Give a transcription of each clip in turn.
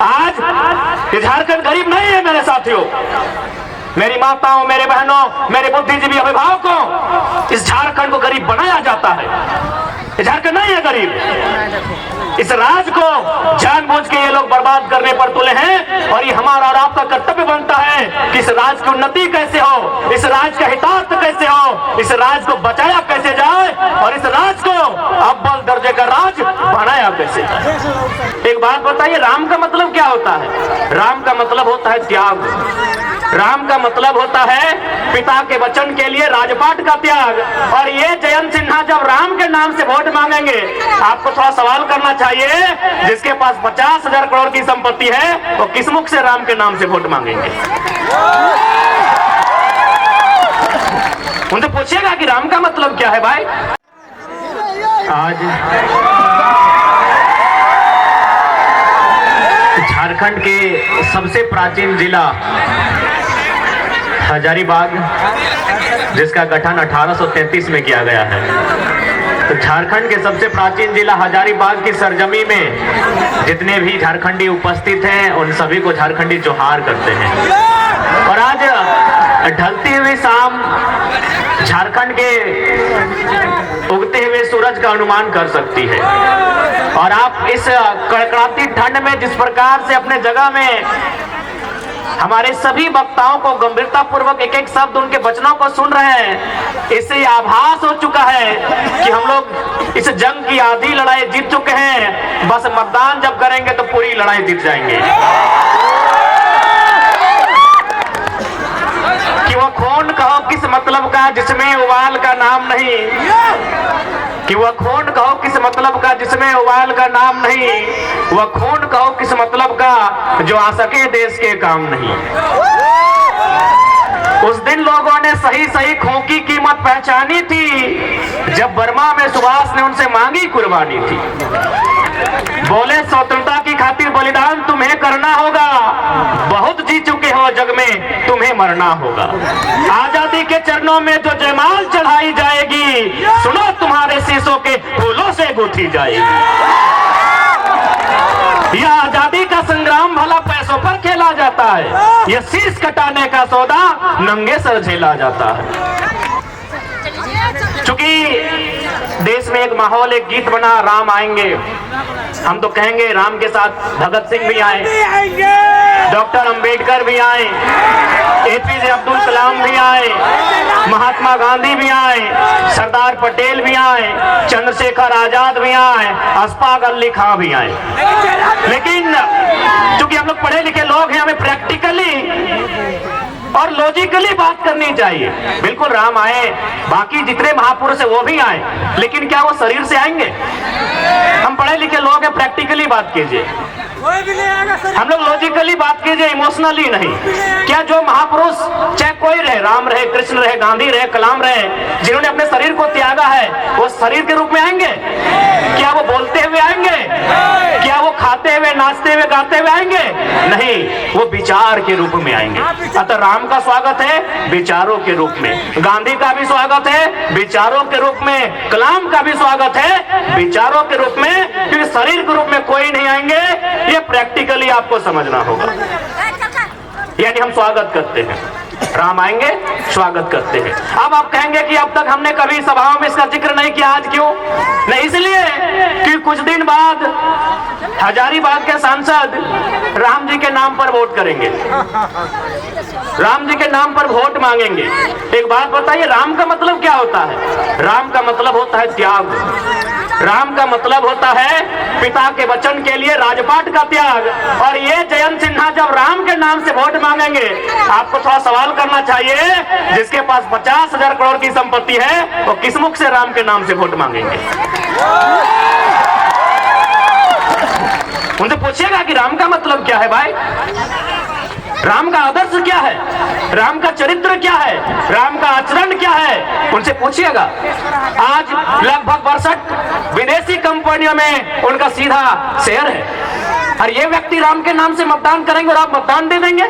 आज ये झारखंड गरीब नहीं है मेरे साथियों, मेरी माताओं, मेरे बहनों, मेरे बुद्धिजीवी अभिभावकों, इस झारखंड को गरीब बनाया जाता है। ये झारखंड नहीं है गरीब। इस राज को जानबूझ के ये लोग बर्बाद करने पर तुले हैं और ये हमारा और आपका कर्तव्य बनता है कि इस राज की उन्नति कैसे हो, इस राज का हितार्थ कैसे हो, इस राज को बचाया कैसे जाए और इस राज को अव्वल दर्जे का राज बनाया कैसे जाए। एक बात बताइए, राम का मतलब क्या होता है? राम का मतलब होता है त्याग। राम का मतलब होता है पिता के वचन के लिए राजपाट का त्याग। और ये जयंत सिन्हा जब राम के नाम से वोट मांगेंगे, आपको थोड़ा सवाल करना चाहिए, जिसके पास 50,000 करोड़ की संपत्ति है वो किस मुख से राम के नाम से वोट मांगेंगे? उनसे पूछिएगा कि राम का मतलब क्या है भाई। आज झारखंड के सबसे प्राचीन जिला हजारीबाग, जिसका गठन 1833 में किया गया है, तो झारखंड के सबसे प्राचीन जिला हजारीबाग की सरजमी में जितने भी झारखंडी उपस्थित हैं उन सभी को झारखंडी जोहार करते हैं। और आज ढलती हुई शाम झारखंड के उगते हुए सूरज का अनुमान कर सकती है। और आप इस कड़कड़ाती ठंड में जिस प्रकार से अपने जगह में हमारे सभी वक्ताओं को गंभीरता पूर्वक एक एक शब्द उनके वचनों को सुन रहे हैं, इससे आभास हो चुका है कि हम लोग इस जंग की आधी लड़ाई जीत चुके हैं। बस मतदान जब करेंगे तो पूरी लड़ाई जीत जाएंगे। कि वो खून कहो किस मतलब का जिसमें उबाल का नाम नहीं, कि वह खून कहो किस मतलब का जिसमें उबाल का नाम नहीं, वह खून कहो किस मतलब का जो आ सके देश के काम नहीं। उस दिन लोगों ने सही सही खून की कीमत पहचानी थी जब बर्मा में सुभाष ने उनसे मांगी कुर्बानी थी। बोले स्वतंत्रता की खातिर बलिदान तुम्हें करना होगा, बहुत जी चुके हो जग में तुम्हें मरना होगा। आजादी के चरणों में जो जयमाल चढ़ाई जाएगी, सुनो तुम्हारे शीशों के फूलों से गूंथी जाएगी। यह आजादी का संग्राम भला पैसों पर खेला जाता है, यह शीश कटाने का सौदा नंगे सर झेला जाता है। चूंकि देश में एक माहौल, एक गीत बना, राम आएंगे, हम तो कहेंगे राम के साथ भगत सिंह भी आए, डॉक्टर अंबेडकर भी आए, एपीजे अब्दुल कलाम भी आए, महात्मा गांधी भी आए, सरदार पटेल भी आए, चंद्रशेखर आजाद भी आए, अशफाक अली खां भी आए। लेकिन चूंकि हम लोग पढ़े लिखे लोग हैं, हमें प्रैक्टिकली और लॉजिकली बात करनी चाहिए। बिल्कुल राम आए, बाकी जितने महापुरुष है वो भी आए, लेकिन क्या वो शरीर से आएंगे? हम पढ़े लिखे लोग हैं, प्रैक्टिकली बात कीजिए। हम लोग लॉजिकली बात कीजिए, इमोशनली नहीं। क्या जो महापुरुष, चाहे कोई रहे, राम रहे, कृष्ण रहे, गांधी रहे, कलाम रहे, जिन्होंने अपने शरीर को त्यागा है, वो शरीर के रूप में आएंगे? क्या वो बोलते हुए आएंगे? क्या वो खाते हुए, नाचते हुए, गाते हुए आएंगे? नहीं, वो विचार के रूप में आएंगे। अतः राम का स्वागत है विचारों के रूप में, गांधी का भी स्वागत है विचारों के रूप में, कलाम का भी स्वागत है विचारों के रूप में, क्योंकि शरीर के रूप में कोई नहीं आएंगे। ये प्रैक्टिकली आपको समझना होगा। यानी हम स्वागत करते हैं, राम आएंगे स्वागत करते हैं। अब आप कहेंगे कि अब तक हमने कभी सभाओं में इसका जिक्र नहीं किया, आज क्यों नहीं? इसलिए कि कुछ दिन बाद हजारीबाग के सांसद राम जी के नाम पर वोट करेंगे, राम जी के नाम पर वोट मांगेंगे। एक बात बताइए, राम का मतलब क्या होता है? राम का मतलब होता है त्याग। राम का मतलब होता है पिता के वचन के लिए राजपाट का त्याग। और ये जयंत सिन्हा जब राम के नाम से वोट मांगेंगे, आपको थोड़ा सवाल करना चाहिए, जिसके पास 50,000 करोड़ की संपत्ति है वो किस मुख से राम के नाम से वोट मांगेंगे? उनसे पूछिएगा कि राम का मतलब क्या है भाई, राम का आदर्श क्या है, राम का चरित्र क्या है, राम का आचरण क्या है, उनसे पूछिएगा। आज लगभग 62 विदेशी कंपनियों में उनका सीधा शेयर है, और ये व्यक्ति राम के नाम से मतदान करेंगे और आप मतदान दे देंगे?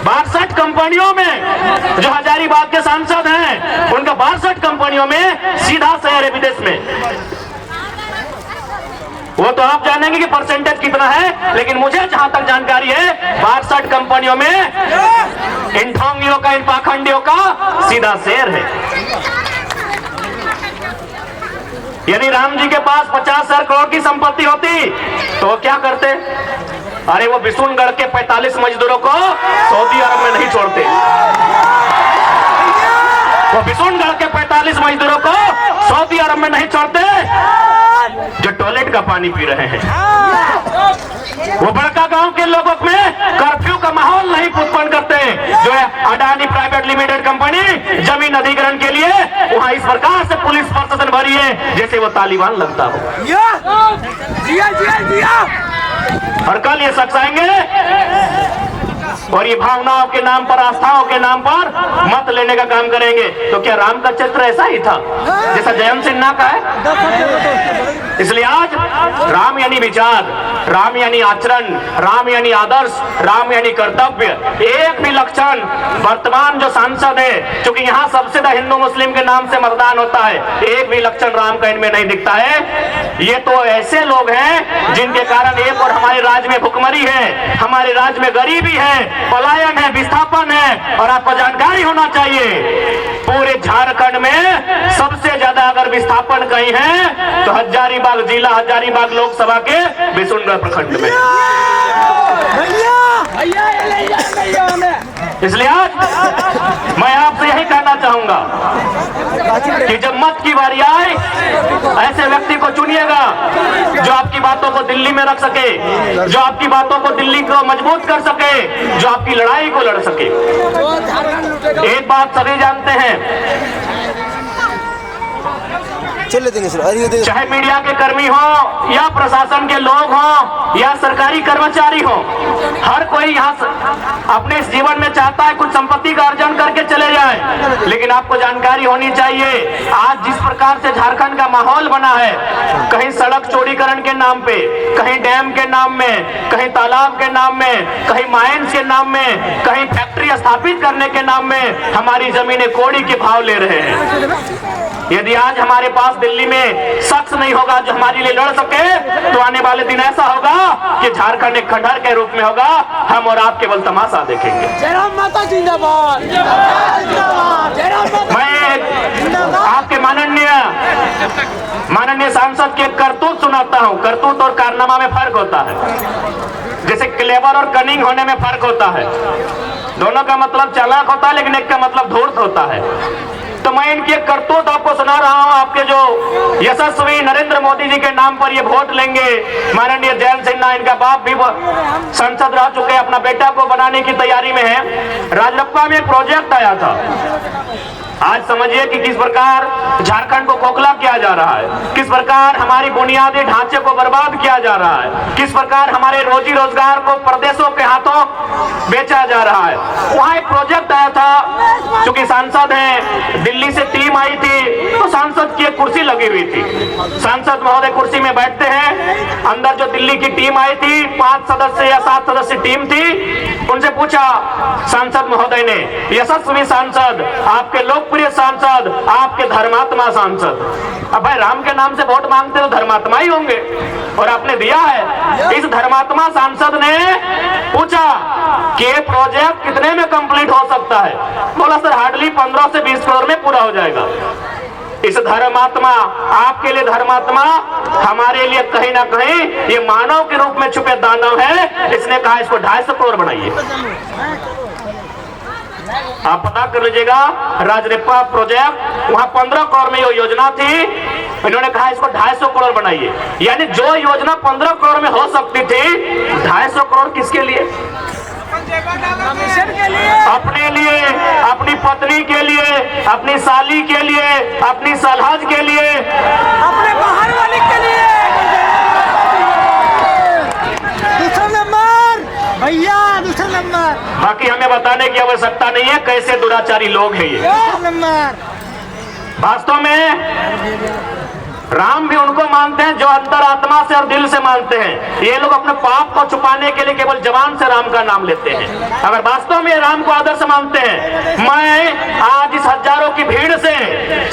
62 कंपनियों में जो हजारीबाग के सांसद हैं, उनका 62 कंपनियों में सीधा शेयर है विदेश में। वो तो आप जानेंगे कि परसेंटेज कितना है, लेकिन मुझे जहां तक जानकारी है 62 कंपनियों में इन ढोंगियों का, इन पाखंडियों का सीधा शेर है। यदि राम जी के पास 50,000 करोड़ की संपत्ति होती तो वो क्या करते? अरे वो बिशुनगढ़ के 45 मजदूरों को सऊदी अरब में नहीं छोड़ते। वो बिशुनगढ़ के 45 मजदूरों को सऊदी अरब में नहीं छोड़ते जो टॉयलेट का पानी पी रहे हैं। वो बड़का गांव के लोगों में कर्फ्यू का माहौल नहीं उत्पन्न करते जो है अडानी प्राइवेट लिमिटेड कंपनी जमीन अधिग्रहण के लिए वहां इस प्रकार से पुलिस प्रशासन भरी है जैसे वो तालिबान लगता हो। और कल ये शख्स आएंगे और ये भावनाओं के नाम पर, आस्थाओं के नाम पर मत लेने का काम करेंगे। तो क्या राम का चरित्र ऐसा ही था जैसा जयंत सिन्हा का है? इसलिए आज राम यानी विचार, राम यानी आचरण, राम यानी आदर्श, राम यानी कर्तव्य। एक भी लक्षण वर्तमान जो सांसद है, क्योंकि यहाँ सबसे ज्यादा हिंदू मुस्लिम के नाम से मतदान होता है, एक भी लक्षण राम का इनमें नहीं दिखता है। ये तो ऐसे लोग हैं जिनके कारण एक और हमारे राज्य में भुखमरी है, हमारे राज्य में गरीबी है, पलायन है, विस्थापन है। और आपको जानकारी होना चाहिए पूरे झारखंड में सबसे ज्यादा अगर विस्थापन कहीं है तो हजारीबाग जिला, हजारीबाग लोकसभा के बिशुनगढ़ प्रखंड में। इसलिए आज मैं आपसे यही कहना चाहूंगा कि जब मत की बारी आए ऐसे व्यक्ति को चुनिएगा जो आपकी बातों को दिल्ली में रख सके, जो आपकी बातों को दिल्ली को मजबूत कर सके, जो आपकी लड़ाई को लड़ सके। एक बात सभी जानते हैं, चाहे मीडिया के कर्मी हो या प्रशासन के लोग हो या सरकारी कर्मचारी हो, हर कोई यहाँ अपने इस जीवन में चाहता है कुछ संपत्ति का अर्जन करके चले जाए। लेकिन आपको जानकारी होनी चाहिए आज जिस प्रकार से झारखंड का माहौल बना है, कहीं सड़क चौड़ीकरण के नाम पे, कहीं डैम के नाम में, कहीं तालाब के नाम में, कहीं माइंस के नाम में, कहीं फैक्ट्री स्थापित करने के नाम में हमारी जमीनें कौड़ी के भाव ले रहे हैं। यदि आज हमारे पास दिल्ली में शख्स नहीं होगा जो हमारे लिए लड़ सके तो आने वाले दिन ऐसा होगा कि झारखंड एक खंडहर के रूप में होगा, हम और आप केवल तमाशा देखेंगे। मैं आपके माननीय सांसद के करतूत सुनाता हूँ। करतूत और कारनामा में फर्क होता है, जैसे क्लेवर और कनिंग होने में फर्क होता है। दोनों का मतलब चालाक होता है लेकिन एक का मतलब धूर्त होता है। तो मैं इनकी करतूत आपको सुना रहा हूं। आपके जो यशस्वी नरेंद्र मोदी जी के नाम पर ये वोट लेंगे, माननीय जयंत सिन्हा इनका बाप भी संसद रह चुके हैं, अपना बेटा को बनाने की तैयारी में है। राजरप्पा में एक प्रोजेक्ट आया था, आज समझिए कि किस प्रकार झारखंड को खोखला किया जा रहा है, किस प्रकार हमारी बुनियादी ढांचे को बर्बाद किया जा रहा है, किस प्रकार हमारे रोजी रोजगार को प्रदेशों के हाथों बेचा जा रहा है। वहाँ एक प्रोजेक्ट आया था, चूंकि सांसद हैं, दिल्ली से टीम आई थी तो सांसद की एक कुर्सी लगी हुई थी। सांसद महोदय कुर्सी में बैठते हैं, अंदर जो दिल्ली की टीम आई थी 5 सदस्य या 7 सदस्य टीम थी, उनसे पूछा सांसद महोदय ने, यशस्वी सांसद, आपके लोकप्रिय सांसद, आपके धर्मात्मा सांसद, अब भाई राम के नाम से वोट मांगते तो धर्मात्मा ही होंगे और आपने दिया है। इस धर्मात्मा सांसद ने पूछा कि ये प्रोजेक्ट कितने में कंप्लीट हो सकता है? बोला सर हार्डली 15 से 20 करोड़ में पूरा हो जाएगा। इस धर्मात्मा, आपके लिए धर्मात्मा, हमारे लिए कहीं ना कहीं ये मानव के रूप में छुपे दानव है। इसने कहा इसको 250 करोड़ बनाइए। आप पता कर लीजिएगा, राजरप्पा प्रोजेक्ट वहां 15 करोड़ में ये योजना थी, इन्होंने कहा इसको 250 करोड़ बनाइए। यानी जो योजना 15 करोड़ में हो सकती थी, 250 करोड़ किसके लिए? अपने लिए, अपनी पत्नी के लिए, अपनी साली के लिए, अपनी सलहज के लिए, अपने बाहर वाले के लिए। दूसरा नंबर भैया, दूसरा नंबर। बाकी हमें बताने की आवश्यकता नहीं है कैसे दुराचारी लोग हैं ये। नंबर वास्तव में राम भी उनको मानते हैं जो अंतरात्मा से और दिल से मानते हैं। ये लोग अपने पाप को छुपाने के लिए केवल जबान से राम का नाम लेते हैं। अगर वास्तव में राम को आदर्श मानते हैं, मैं आज इस हजारों की भीड़ से,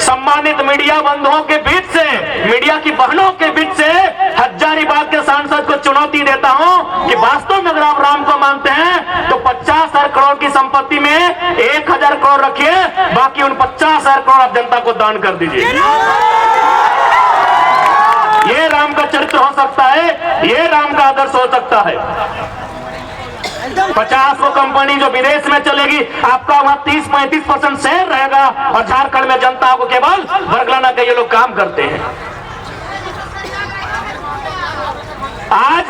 सम्मानित मीडिया बंधुओं के बीच से, मीडिया की बहनों के बीच से हजारीबाग के सांसद को चुनौती देता हूं कि वास्तव में अगर आप राम को मानते हैं तो 50,000 करोड़ की संपत्ति में 1,000 करोड़ रखिए, बाकी उन 50,000 करोड़ आप जनता को दान कर दीजिए। ये राम का चरित्र हो सकता है, ये राम का आदर्श हो सकता है। 50 वो कंपनी जो विदेश में चलेगी, आपका वहां 30-35% शेयर रहेगा और झारखंड में जनता को केवल वर्गलाना के ये लोग काम करते हैं। आज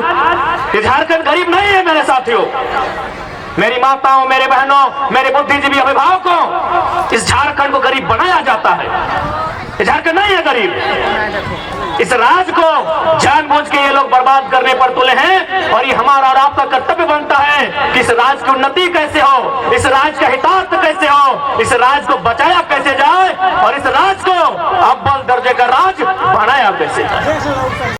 झारखंड गरीब नहीं है मेरे साथियों, मेरी माताओं, मेरे बहनों, मेरे बुद्धिजीवी अभिभावकों, इस झारखंड को गरीब बनाया जाता है। झारखंड नहीं है गरीब। इस राज को जानबूझ के ये लोग बर्बाद करने पर तुले हैं और ये हमारा और आपका कर्तव्य बनता है कि इस राज की उन्नति कैसे हो, इस राज का हितार्थ कैसे हो, इस राज को बचाया कैसे जाए और इस राज को अव्वल दर्जे का राज बनाया कैसे जाए।